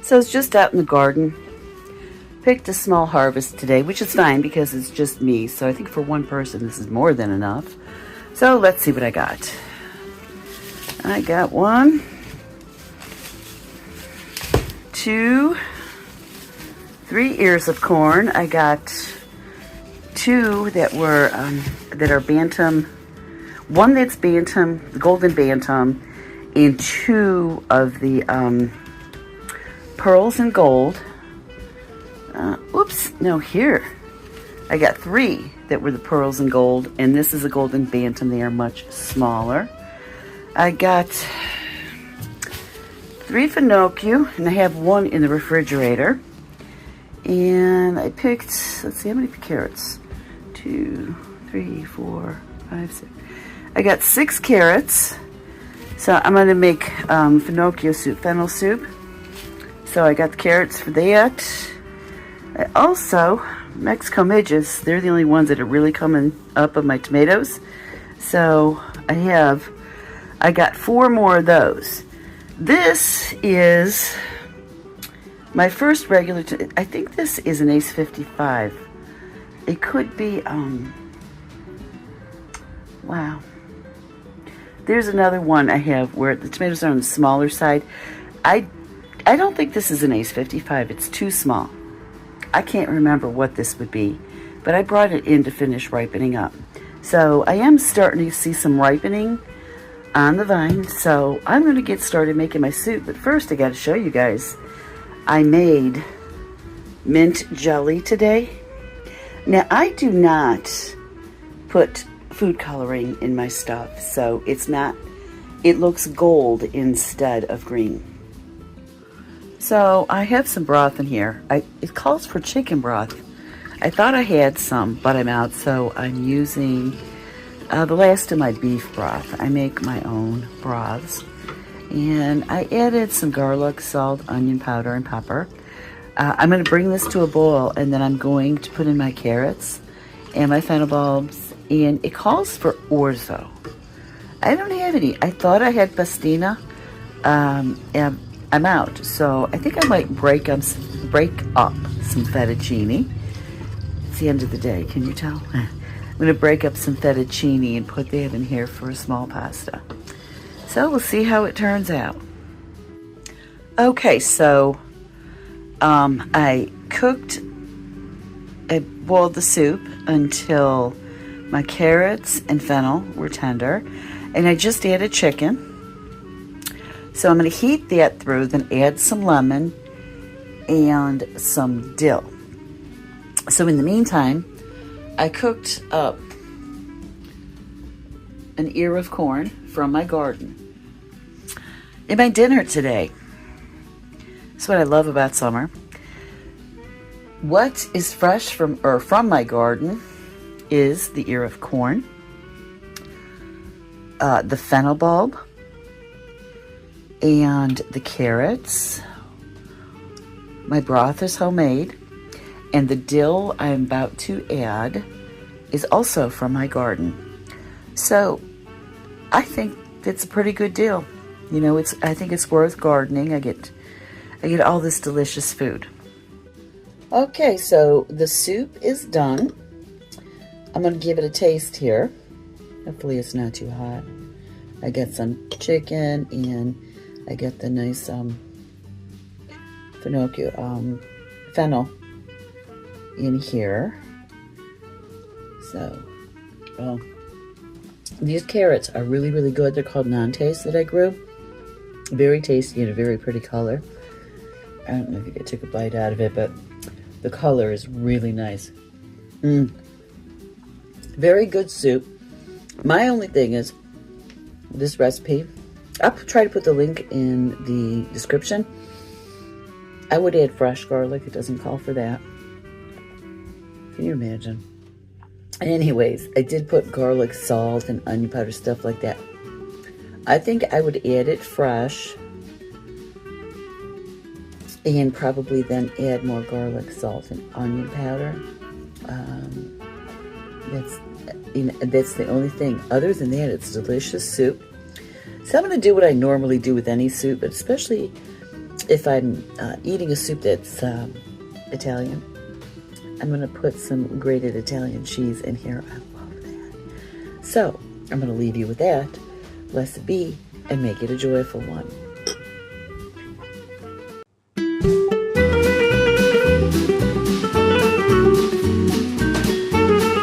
So it's just out in the garden. Picked a small harvest today, which is fine because it's just me. So I think for one person this is more than enough. So let's see what I got. I got 1, 2, 3 ears of corn. I got 2 that were that are bantam. 1 that's bantam, the golden bantam, and 2 of the pearls and gold. Oops, no, here. I got 3 that were the pearls and gold, and this is a golden bantam. They are much smaller. I got 3 Fennel, and I have 1 in the refrigerator. And I picked, let's see, how many carrots? 2, 3, 4, 5, 6. I got 6 carrots. So I'm going to make fennel soup. So I got the carrots for that. I also, Mexico midges, they're the only ones that are really coming up of my tomatoes. So I got 4 more of those. This is my first regular, I think this is an Ace 55. It could be, wow. There's another one I have where the tomatoes are on the smaller side. I don't think this is an Ace 55. It's too small. I can't remember what this would be, but I brought it in to finish ripening up. So I am starting to see some ripening on the vine, so I'm going to get started making my soup. But first I got to show you guys, I made mint jelly today. Now I do not put food coloring in my stuff, so it looks gold instead of green. So I have some broth in here. It calls for chicken broth. I thought I had some, but I'm out, so I'm using the last of my beef broth. I make my own broths. And I added some garlic, salt, onion powder, and pepper. I'm going to bring this to a boil, and then I'm going to put in my carrots and my fennel bulbs, and it calls for orzo. I don't have any. I thought I had pastina, and I'm out. So I think I might break up some fettuccine. It's the end of the day, can you tell? I'm going to break up some fettuccine and put that in here for a small pasta. So we'll see how it turns out. Okay, so I boiled the soup until my carrots and fennel were tender, and I just added chicken. So I'm going to heat that through, then add some lemon and some dill. So in the meantime, I cooked up an ear of corn from my garden. In my dinner today, that's what I love about summer. What is fresh from my garden is the ear of corn, the fennel bulb, and the carrots. My broth is homemade, and the dill I'm about to add is also from my garden. So I think it's a pretty good deal. You know, I think it's worth gardening. I get all this delicious food. Okay, so the soup is done. I'm going to give it a taste here. Hopefully it's not too hot. I got some chicken, and I got the nice fennel in here. So, well, these carrots are really, really good. They're called Nantes that I grew. Very tasty and a very pretty color. I don't know if you could take a bite out of it, but the color is really nice. Very good soup. My only thing is this recipe. I'll try to put the link in the description. I would add fresh garlic. It doesn't call for that. Can you imagine? Anyways, I did put garlic, salt, and onion powder, stuff like that. I think I would add it fresh, and probably then add more garlic, salt, and onion powder. That's the only thing. Other than that, it's delicious soup. So I'm going to do what I normally do with any soup, but especially if I'm eating a soup that's Italian, I'm going to put some grated Italian cheese in here. I love that. So I'm going to leave you with that. Blessed be, and make it a joyful one.